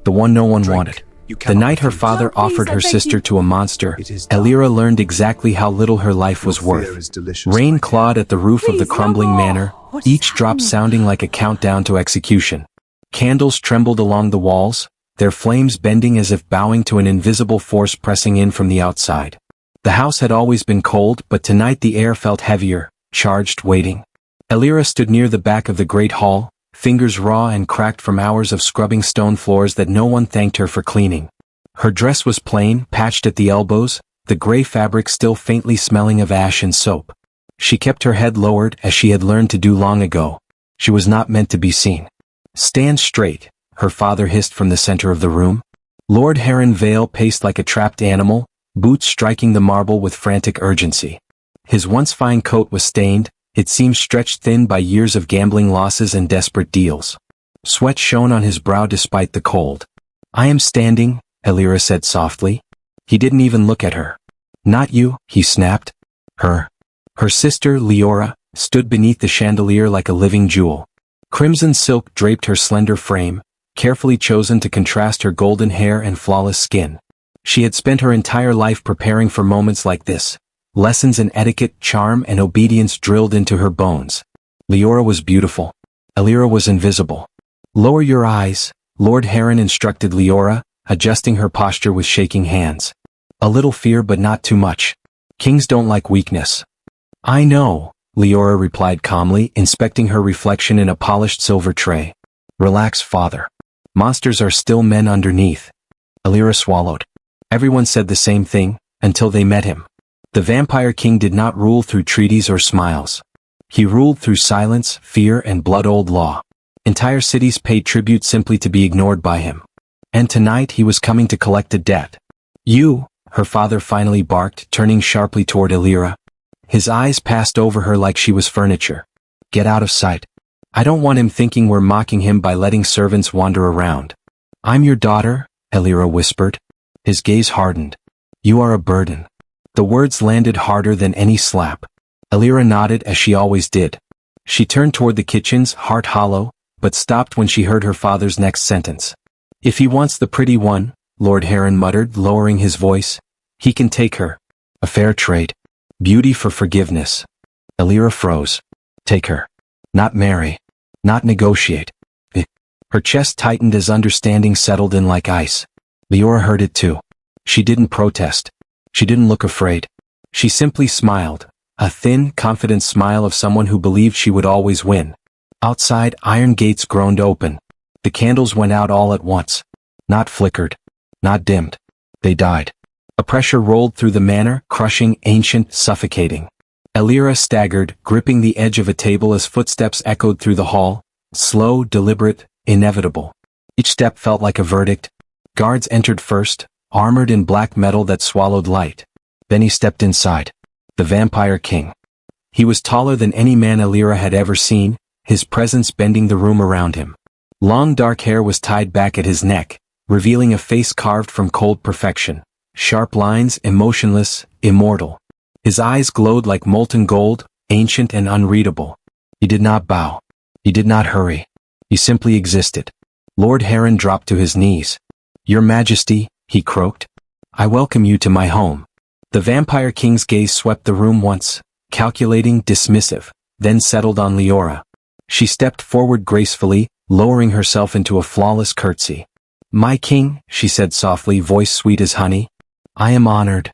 the one no one wanted. The night her father offered her sister to a monster, Elira learned exactly how little her life was worth. Rain clawed at the roof of the crumbling manor, each drop sounding like a countdown to execution. Candles trembled along the walls, their flames bending as if bowing to an invisible force pressing in from the outside. The house had always been cold, but tonight the air felt heavier, charged, waiting. Elira stood near the back of the great hall, fingers raw and cracked from hours of scrubbing stone floors that no one thanked her for cleaning. Her dress was plain, patched at the elbows, the gray fabric still faintly smelling of ash and soap. She kept her head lowered as she had learned to do long ago. She was not meant to be seen. "Stand straight," her father hissed from the center of the room. Lord Heron Vale paced like a trapped animal, boots striking the marble with frantic urgency. His once fine coat was stained, it seemed stretched thin by years of gambling losses and desperate deals. Sweat shone on his brow despite the cold. "I am standing," Elira said softly. He didn't even look at her. "Not you," he snapped. Her. Her sister, Leora, stood beneath the chandelier like a living jewel. Crimson silk draped her slender frame, carefully chosen to contrast her golden hair and flawless skin. She had spent her entire life preparing for moments like this. Lessons in etiquette, charm, and obedience drilled into her bones. Leora was beautiful. Elira was invisible. "Lower your eyes," Lord Heron instructed Leora, adjusting her posture with shaking hands. "A little fear but not too much. Kings don't like weakness." "I know," Leora replied calmly, inspecting her reflection in a polished silver tray. "Relax, father. Monsters are still men underneath." Elira swallowed. Everyone said the same thing, until they met him. The Vampire King did not rule through treaties or smiles. He ruled through silence, fear, and blood-old law. Entire cities paid tribute simply to be ignored by him. And tonight he was coming to collect a debt. "You," her father finally barked, turning sharply toward Elira. His eyes passed over her like she was furniture. "Get out of sight. I don't want him thinking we're mocking him by letting servants wander around." "I'm your daughter," Elira whispered. His gaze hardened. "You are a burden." The words landed harder than any slap. Elira nodded as she always did. She turned toward the kitchens, heart hollow, but stopped when she heard her father's next sentence. "If he wants the pretty one," Lord Heron muttered, lowering his voice, "he can take her. A fair trade. Beauty for forgiveness." Elira froze. Take her. Not marry. Not negotiate. Her chest tightened as understanding settled in like ice. Leora heard it too. She didn't protest. She didn't look afraid. She simply smiled, a thin, confident smile of someone who believed she would always win. Outside, iron gates groaned open. The candles went out all at once. Not flickered. Not dimmed. They died. A pressure rolled through the manor, crushing, ancient, suffocating. Elira staggered, gripping the edge of a table as footsteps echoed through the hall, slow, deliberate, inevitable. Each step felt like a verdict. Guards entered first, armored in black metal that swallowed light. Then he stepped inside. The Vampire King. He was taller than any man Elira had ever seen, his presence bending the room around him. Long dark hair was tied back at his neck, revealing a face carved from cold perfection. Sharp lines, emotionless, immortal. His eyes glowed like molten gold, ancient and unreadable. He did not bow. He did not hurry. He simply existed. Lord Heron dropped to his knees. "Your Majesty," he croaked, "I welcome you to my home." The Vampire King's gaze swept the room once, calculating, dismissive, then settled on Leora. She stepped forward gracefully, lowering herself into a flawless curtsy. "My king," she said softly, voice sweet as honey. "I am honored."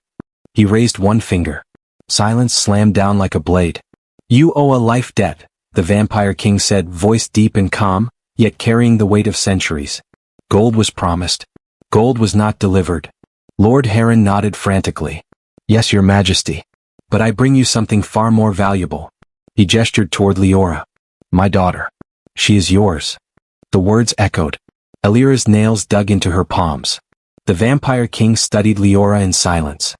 He raised one finger. Silence slammed down like a blade. "You owe a life debt," the Vampire King said, voice deep and calm, yet carrying the weight of centuries. Gold was promised. Gold was not delivered. Lord Heron nodded frantically. "Yes, your Majesty. But I bring you something far more valuable." He gestured toward Leora. "My daughter. She is yours." The words echoed. Elira's nails dug into her palms. The Vampire King studied Leora in silence.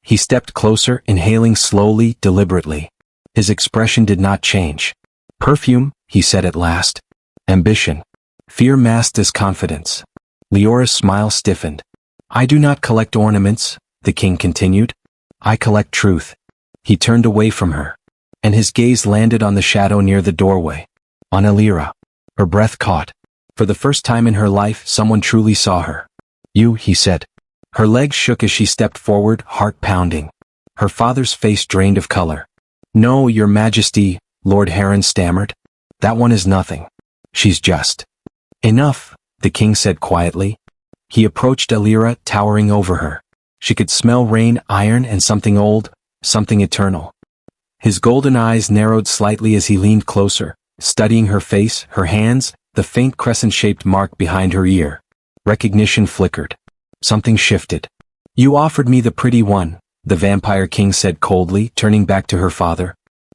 He stepped closer, inhaling slowly, deliberately. His expression did not change. "Perfume," he said at last. "Ambition. Fear masked as confidence." Leora's smile stiffened. "I do not collect ornaments," the king continued. "I collect truth." He turned away from her, and his gaze landed on the shadow near the doorway. On Elira. Her breath caught. For the first time in her life, someone truly saw her. You, he said. Her legs shook as she stepped forward, heart pounding. Her father's face drained of color. No, your majesty, Lord Heron stammered. That one is nothing. She's just. Enough, the king said quietly. He approached Elira, towering over her. She could smell rain, iron, and something old, something eternal. His golden eyes narrowed slightly as he leaned closer, studying her face, her hands, the faint crescent-shaped mark behind her ear. Recognition flickered. Something shifted. You offered me the pretty one, the vampire king said coldly, turning back to her father.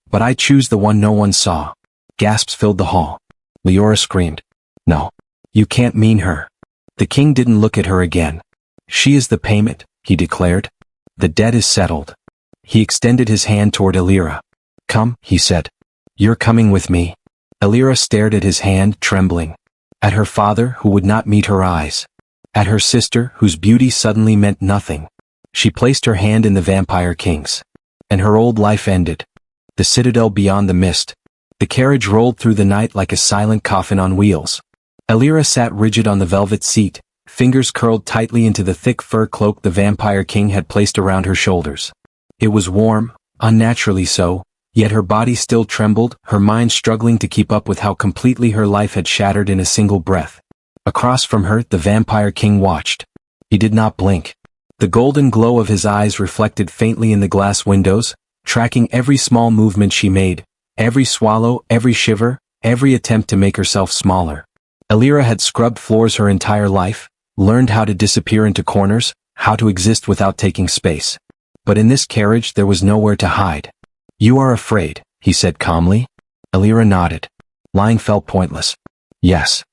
But I choose the one no one saw. Gasps filled the hall. Leora screamed. No. You can't mean her. The king didn't look at her again. She is the payment, he declared. The debt is settled. He extended his hand toward Elira. Come, he said. You're coming with me. Elira stared at his hand, trembling. At her father, who would not meet her eyes. At her sister, whose beauty suddenly meant nothing. She placed her hand in the vampire king's. And her old life ended. The citadel beyond the mist. The carriage rolled through the night like a silent coffin on wheels. Elira sat rigid on the velvet seat, fingers curled tightly into the thick fur cloak the vampire king had placed around her shoulders. It was warm, unnaturally so, yet her body still trembled, her mind struggling to keep up with how completely her life had shattered in a single breath. Across from her, the vampire king watched. He did not blink. The golden glow of his eyes reflected faintly in the glass windows, tracking every small movement she made, every swallow, every shiver, every attempt to make herself smaller. Elira had scrubbed floors her entire life, learned how to disappear into corners, how to exist without taking space. But in this carriage there was nowhere to hide. You are afraid, he said calmly. Elira nodded. Lying felt pointless. Yes.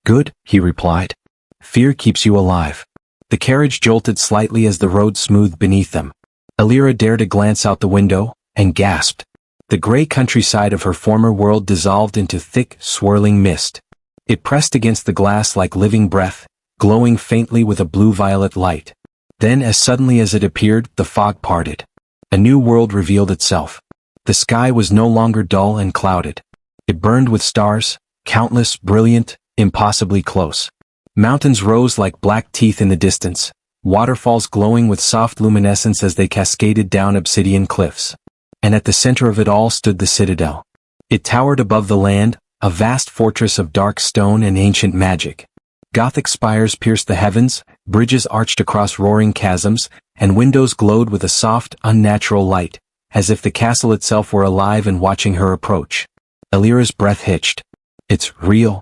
Good, he replied. Fear keeps you alive. The carriage jolted slightly as the road smoothed beneath them. Elira dared a glance out the window, and gasped. The gray countryside of her former world dissolved into thick, swirling mist. It pressed against the glass like living breath, glowing faintly with a blue-violet light. Then, as suddenly as it appeared, the fog parted. A new world revealed itself. The sky was no longer dull and clouded. It burned with stars, countless, brilliant, impossibly close. Mountains rose like black teeth in the distance, waterfalls glowing with soft luminescence as they cascaded down obsidian cliffs. And at the center of it all stood the citadel. It towered above the land, a vast fortress of dark stone and ancient magic. Gothic spires pierced the heavens, bridges arched across roaring chasms, and windows glowed with a soft, unnatural light, as if the castle itself were alive and watching her approach. Elira's breath hitched. It's real.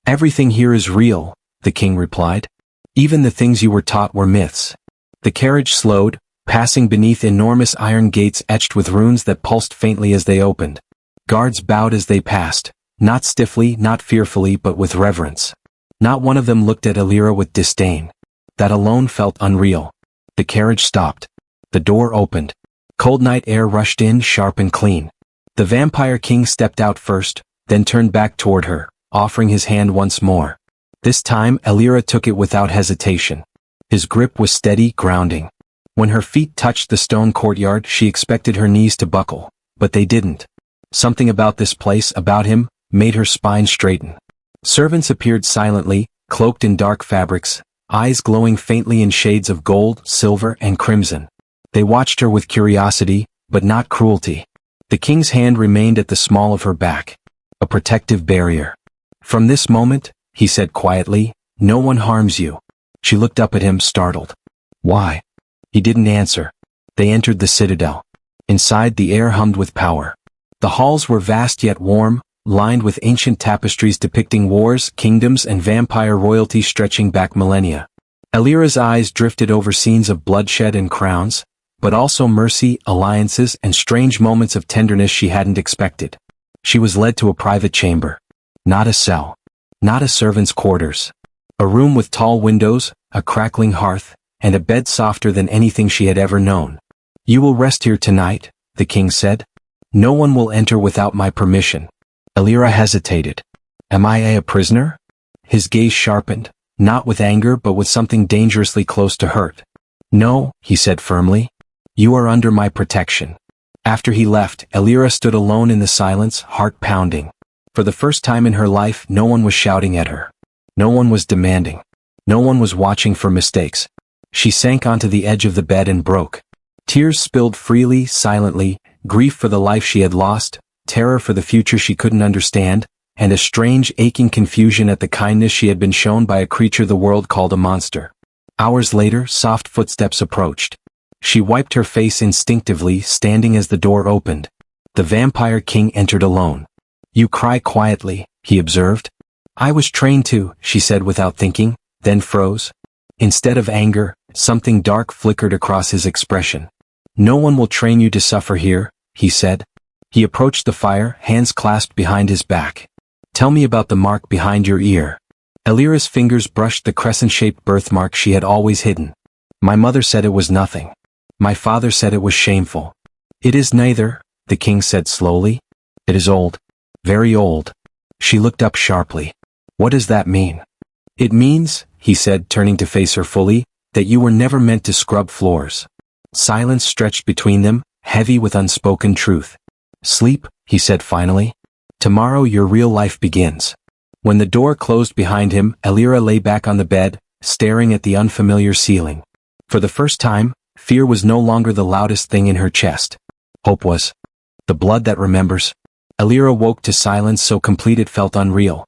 Everything here is real, the king replied. Even the things you were taught were myths. The carriage slowed, passing beneath enormous iron gates etched with runes that pulsed faintly as they opened. Guards bowed as they passed, not stiffly, not fearfully, but with reverence. Not one of them looked at Elira with disdain. That alone felt unreal. The carriage stopped. The door opened. Cold night air rushed in, sharp and clean. The vampire king stepped out first, then turned back toward her, offering his hand once more. This time, Elira took it without hesitation. His grip was steady, grounding. When her feet touched the stone courtyard, she expected her knees to buckle, but they didn't. Something about this place, about him, made her spine straighten. Servants appeared silently, cloaked in dark fabrics, eyes glowing faintly in shades of gold, silver, and crimson. They watched her with curiosity, but not cruelty. The king's hand remained at the small of her back. A protective barrier. From this moment, he said quietly, no one harms you. She looked up at him, startled. Why? He didn't answer. They entered the citadel. Inside, the air hummed with power. The halls were vast yet warm, lined with ancient tapestries depicting wars, kingdoms, and vampire royalty stretching back millennia. Elira's eyes drifted over scenes of bloodshed and crowns, but also mercy, alliances, and strange moments of tenderness she hadn't expected. She was led to a private chamber. Not a cell. Not a servant's quarters. A room with tall windows, a crackling hearth, and a bed softer than anything she had ever known. You will rest here tonight, the king said. No one will enter without my permission. Elira hesitated. Am I a prisoner? His gaze sharpened, not with anger but with something dangerously close to hurt. No, he said firmly. You are under my protection. After he left, Elira stood alone in the silence, heart pounding. For the first time in her life, no one was shouting at her. No one was demanding. No one was watching for mistakes. She sank onto the edge of the bed and broke. Tears spilled freely, silently, grief for the life she had lost, terror for the future she couldn't understand, and a strange, aching confusion at the kindness she had been shown by a creature the world called a monster. Hours later, soft footsteps approached. She wiped her face instinctively, standing as the door opened. The Vampire King entered alone. "You cry quietly," he observed. "I was trained to," she said without thinking, then froze. Instead of anger, something dark flickered across his expression. "No one will train you to suffer here," he said. He approached the fire, hands clasped behind his back. "Tell me about the mark behind your ear." Elira's fingers brushed the crescent-shaped birthmark she had always hidden. "My mother said it was nothing. My father said it was shameful." "It is neither," the king said slowly. "It is old. Very old." She looked up sharply. "What does that mean?" "It means," he said, turning to face her fully, "that you were never meant to scrub floors." Silence stretched between them, heavy with unspoken truth. "Sleep," he said finally. "Tomorrow your real life begins." When the door closed behind him, Elira lay back on the bed, staring at the unfamiliar ceiling. For the first time, fear was no longer the loudest thing in her chest. Hope was. The blood that remembers. Elira woke to silence so complete it felt unreal.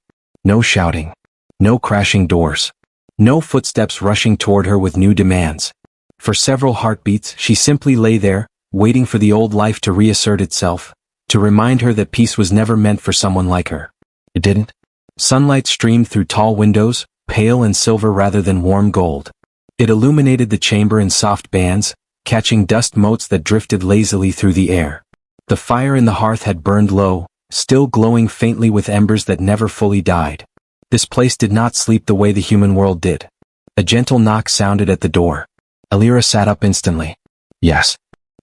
No shouting. No crashing doors. No footsteps rushing toward her with new demands. For several heartbeats, she simply lay there, waiting for the old life to reassert itself, to remind her that peace was never meant for someone like her. It didn't. Sunlight streamed through tall windows, pale and silver rather than warm gold. It illuminated the chamber in soft bands, catching dust motes that drifted lazily through the air. The fire in the hearth had burned low, still glowing faintly with embers that never fully died. This place did not sleep the way the human world did. A gentle knock sounded at the door. Elira sat up instantly. "Yes."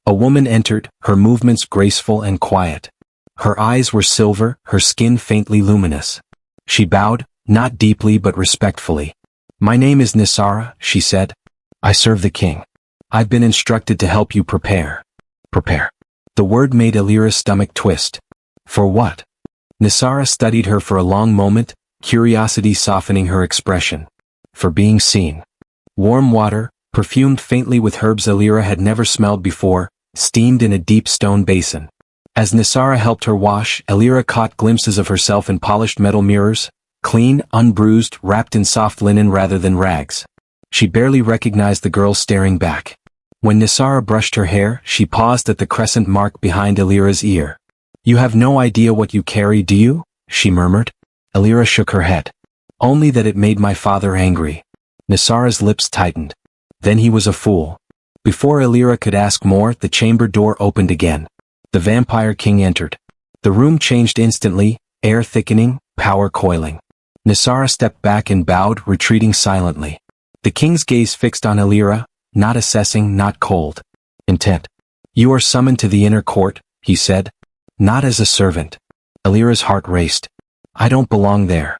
A woman entered, her movements graceful and quiet. Her eyes were silver, her skin faintly luminous. She bowed, not deeply but respectfully. "My name is Nisara," she said. "I serve the king. I've been instructed to help you prepare." Prepare. The word made Elira's stomach twist. For what? Nisara studied her for a long moment, curiosity softening her expression. For being seen. Warm water, perfumed faintly with herbs Elira had never smelled before, steamed in a deep stone basin. As Nisara helped her wash, Elira caught glimpses of herself in polished metal mirrors, clean, unbruised, wrapped in soft linen rather than rags. She barely recognized the girl staring back. When Nisara brushed her hair, she paused at the crescent mark behind Elira's ear. "You have no idea what you carry, do you?" she murmured. Elira shook her head. "Only that it made my father angry." Nisara's lips tightened. Then he was a fool. Before Elira could ask more, the chamber door opened again. The Vampire King entered. The room changed instantly, air thickening, power coiling. Nisara stepped back and bowed, retreating silently. The king's gaze fixed on Elira, not assessing, not cold. Intent. "You are summoned to the inner court," he said. "Not as a servant." Elira's heart raced. "I don't belong there."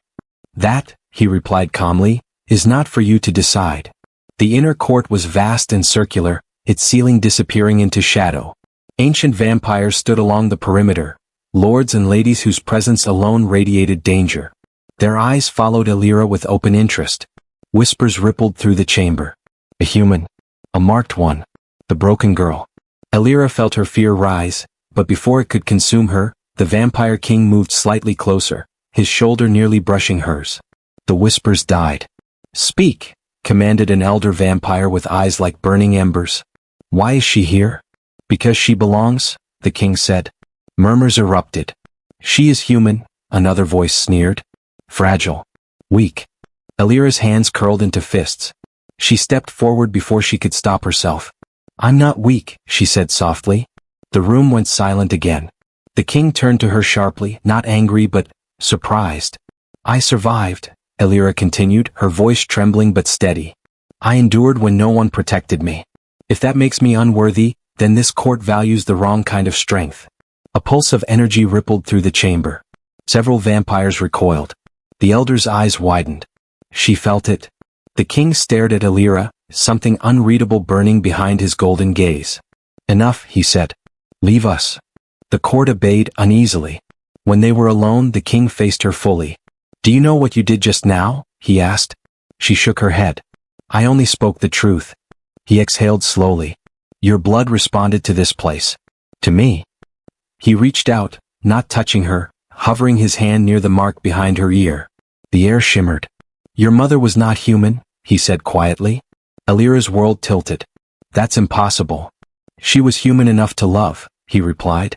"That," he replied calmly, "is not for you to decide." The inner court was vast and circular, its ceiling disappearing into shadow. Ancient vampires stood along the perimeter, lords and ladies whose presence alone radiated danger. Their eyes followed Elira with open interest. Whispers rippled through the chamber. A human. A marked one. The broken girl. Elira felt her fear rise, but before it could consume her, the Vampire King moved slightly closer, his shoulder nearly brushing hers. The whispers died. "Speak," commanded an elder vampire with eyes like burning embers. "Why is she here?" "Because she belongs," the king said. Murmurs erupted. "She is human," another voice sneered. "Fragile. Weak." Elira's hands curled into fists. She stepped forward before she could stop herself. "I'm not weak," she said softly. The room went silent again. The king turned to her sharply, not angry but surprised. "I survived," Elira continued, her voice trembling but steady. "I endured when no one protected me. If that makes me unworthy, then this court values the wrong kind of strength." A pulse of energy rippled through the chamber. Several vampires recoiled. The elder's eyes widened. She felt it. The king stared at Elira, something unreadable burning behind his golden gaze. "Enough," he said. "Leave us." The court obeyed uneasily. When they were alone, the king faced her fully. "Do you know what you did just now?" he asked. She shook her head. I only spoke the truth. He exhaled slowly. Your blood responded to this place. To me. He reached out, not touching her, hovering his hand near the mark behind her ear. The air shimmered. Your mother was not human, he said quietly. Elira's world tilted. That's impossible. She was human enough to love, he replied.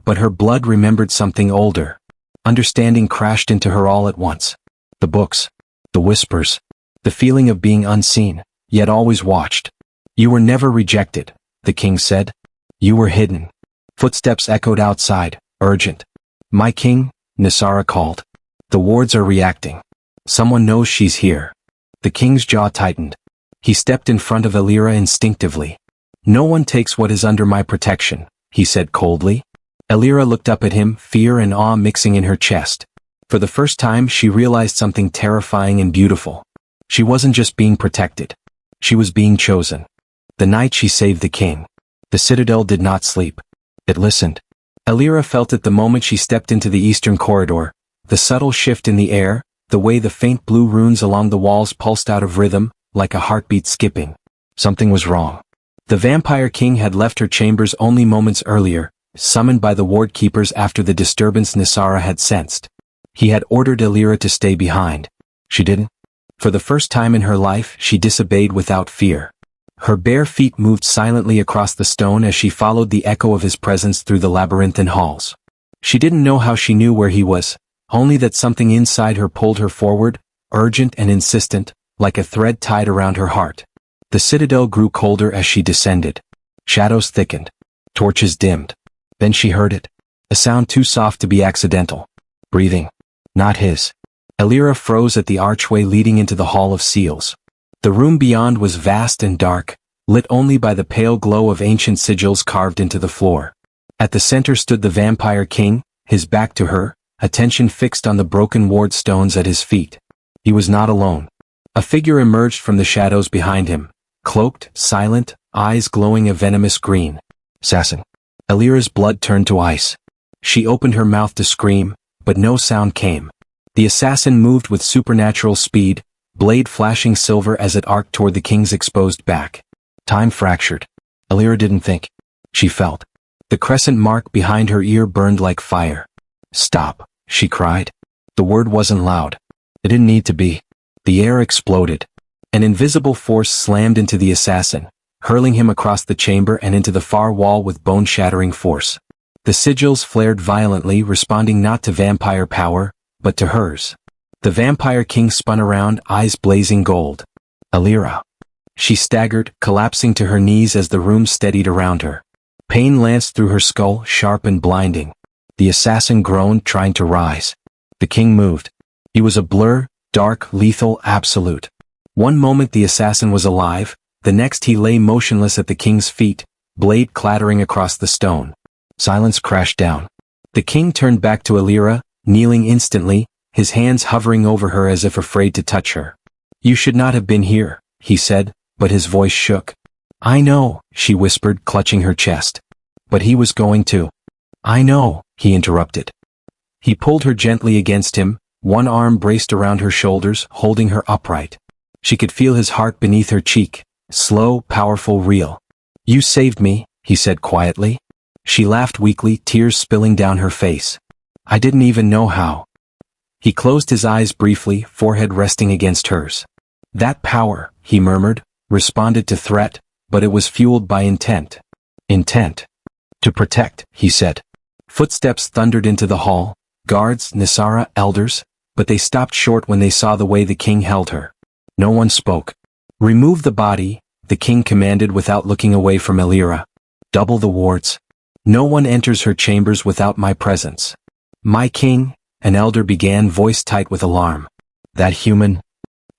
But her blood remembered something older. Understanding crashed into her all at once. The books. The whispers. The feeling of being unseen, yet always watched. You were never rejected, the king said. You were hidden. Footsteps echoed outside, urgent. My king, Nisara called. The wards are reacting. Someone knows she's here. The king's jaw tightened. He stepped in front of Elira instinctively. No one takes what is under my protection, he said coldly. Elira looked up at him, fear and awe mixing in her chest. For the first time she realized something terrifying and beautiful. She wasn't just being protected. She was being chosen. The night she saved the king. The citadel did not sleep. It listened. Elira felt it the moment she stepped into the eastern corridor. The subtle shift in the air, the way the faint blue runes along the walls pulsed out of rhythm, like a heartbeat skipping. Something was wrong. The vampire king had left her chambers only moments earlier, summoned by the ward keepers after the disturbance Nisara had sensed. He had ordered Elira to stay behind. She didn't. For the first time in her life, she disobeyed without fear. Her bare feet moved silently across the stone as she followed the echo of his presence through the labyrinthine halls. She didn't know how she knew where he was, only that something inside her pulled her forward, urgent and insistent, like a thread tied around her heart. The citadel grew colder as she descended. Shadows thickened. Torches dimmed. Then she heard it. A sound too soft to be accidental. Breathing. Not his. Elira froze at the archway leading into the Hall of Seals. The room beyond was vast and dark, lit only by the pale glow of ancient sigils carved into the floor. At the center stood the vampire king, his back to her, attention fixed on the broken ward stones at his feet. He was not alone. A figure emerged from the shadows behind him, cloaked, silent, eyes glowing a venomous green. Assassin. Elira's blood turned to ice. She opened her mouth to scream, but no sound came. The assassin moved with supernatural speed, blade flashing silver as it arced toward the king's exposed back. Time fractured. Elira didn't think. She felt. The crescent mark behind her ear burned like fire. Stop, she cried. The word wasn't loud. It didn't need to be. The air exploded. An invisible force slammed into the assassin, hurling him across the chamber and into the far wall with bone-shattering force. The sigils flared violently, responding not to vampire power, but to hers. The vampire king spun around, eyes blazing gold. Elira. She staggered, collapsing to her knees as the room steadied around her. Pain lanced through her skull, sharp and blinding. The assassin groaned, trying to rise. The king moved. He was a blur, dark, lethal, absolute. One moment the assassin was alive, the next he lay motionless at the king's feet, blade clattering across the stone. Silence crashed down. The king turned back to Elira, kneeling instantly, his hands hovering over her as if afraid to touch her. You should not have been here, he said, but his voice shook. I know, she whispered, clutching her chest. But he was going to. I know, he interrupted. He pulled her gently against him, one arm braced around her shoulders, holding her upright. She could feel his heart beneath her cheek, slow, powerful, real. You saved me, he said quietly. She laughed weakly, tears spilling down her face. I didn't even know how. He closed his eyes briefly, forehead resting against hers. That power, he murmured, responded to threat, but it was fueled by intent. Intent. To protect, he said. Footsteps thundered into the hall, guards, Nisara, elders, but they stopped short when they saw the way the king held her. No one spoke. Remove the body, the king commanded without looking away from Elira. Double the wards. No one enters her chambers without my presence. My king, an elder began, voice tight with alarm. That human?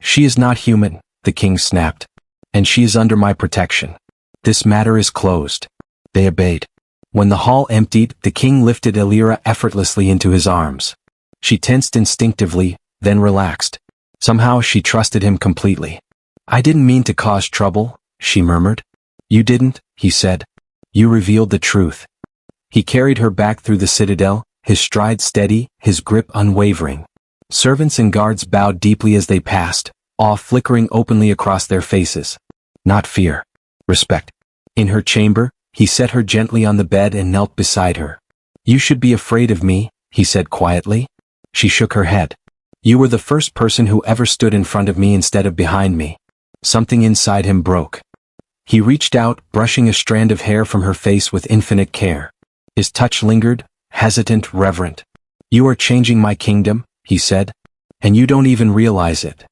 She is not human, the king snapped. And she is under my protection. This matter is closed. They obeyed. When the hall emptied, the king lifted Elira effortlessly into his arms. She tensed instinctively, then relaxed. Somehow she trusted him completely. I didn't mean to cause trouble, she murmured. You didn't, he said. You revealed the truth. He carried her back through the citadel, his stride steady, his grip unwavering. Servants and guards bowed deeply as they passed, awe flickering openly across their faces. Not fear. Respect. In her chamber, he set her gently on the bed and knelt beside her. You should be afraid of me, he said quietly. She shook her head. You were the first person who ever stood in front of me instead of behind me. Something inside him broke. He reached out, brushing a strand of hair from her face with infinite care. His touch lingered, hesitant, reverent. You are changing my kingdom, he said. And you don't even realize it.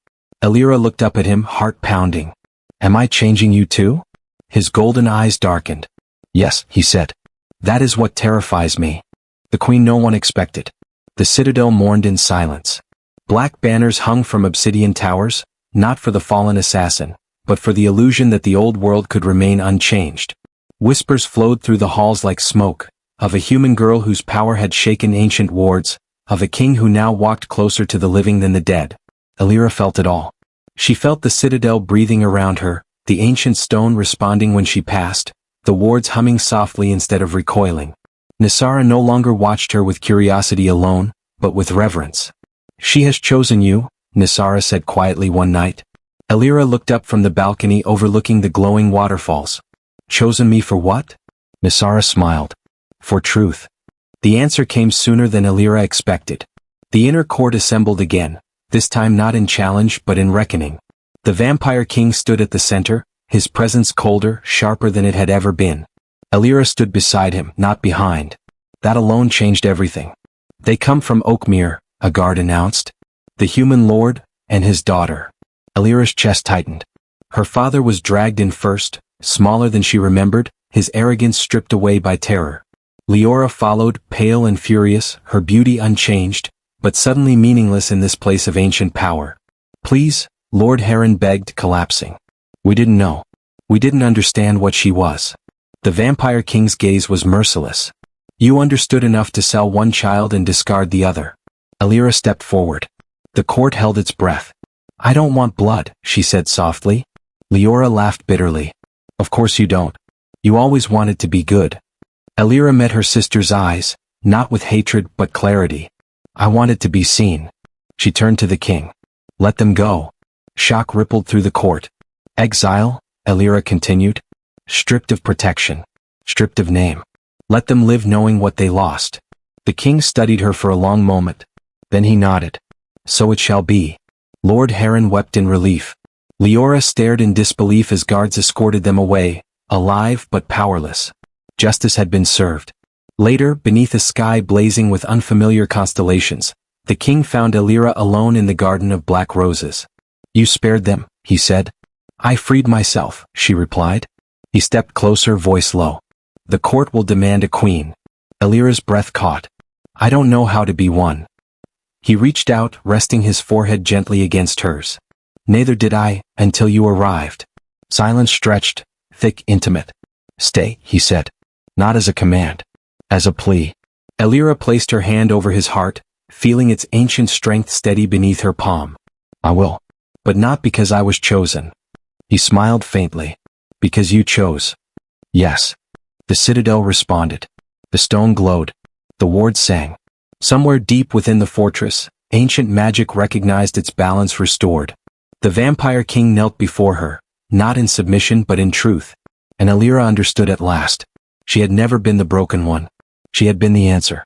Elira looked up at him, heart pounding. Am I changing you too? His golden eyes darkened. Yes, he said. That is what terrifies me. The queen no one expected. The citadel mourned in silence. Black banners hung from obsidian towers, not for the fallen assassin, but for the illusion that the old world could remain unchanged. Whispers flowed through the halls like smoke, of a human girl whose power had shaken ancient wards, of a king who now walked closer to the living than the dead. Elira felt it all. She felt the citadel breathing around her, the ancient stone responding when she passed, the wards humming softly instead of recoiling. Nisara no longer watched her with curiosity alone, but with reverence. She has chosen you, Nisara said quietly one night. Elira looked up from the balcony overlooking the glowing waterfalls. Chosen me for what? Nisara smiled. For truth. The answer came sooner than Elira expected. The inner court assembled again, this time not in challenge but in reckoning. The vampire king stood at the center, his presence colder, sharper than it had ever been. Elira stood beside him, not behind. That alone changed everything. They come from Oakmere, a guard announced. The human lord, and his daughter. Elira's chest tightened. Her father was dragged in first, smaller than she remembered, his arrogance stripped away by terror. Leora followed, pale and furious, her beauty unchanged, but suddenly meaningless in this place of ancient power. Please, Lord Heron begged, collapsing. We didn't know. We didn't understand what she was. The vampire king's gaze was merciless. You understood enough to sell one child and discard the other. Elira stepped forward. The court held its breath. I don't want blood, she said softly. Leora laughed bitterly. Of course you don't. You always wanted to be good. Elira met her sister's eyes, not with hatred but clarity. I wanted to be seen. She turned to the king. Let them go. Shock rippled through the court. Exile, Elira continued. Stripped of protection. Stripped of name. Let them live knowing what they lost. The king studied her for a long moment. Then he nodded. So it shall be. Lord Heron wept in relief. Leora stared in disbelief as guards escorted them away, alive but powerless. Justice had been served. Later, beneath a sky blazing with unfamiliar constellations, the king found Elira alone in the garden of black roses. You spared them, he said. I freed myself, she replied. He stepped closer, voice low. The court will demand a queen. Elira's breath caught. I don't know how to be one. He reached out, resting his forehead gently against hers. Neither did I, until you arrived. Silence stretched, thick, intimate. Stay, he said. Not as a command. As a plea. Elira placed her hand over his heart, feeling its ancient strength steady beneath her palm. I will. But not because I was chosen. He smiled faintly. Because you chose. Yes. The citadel responded. The stone glowed. The wards sang. Somewhere deep within the fortress, ancient magic recognized its balance restored. The vampire king knelt before her, not in submission but in truth. And Elira understood at last. She had never been the broken one. She had been the answer.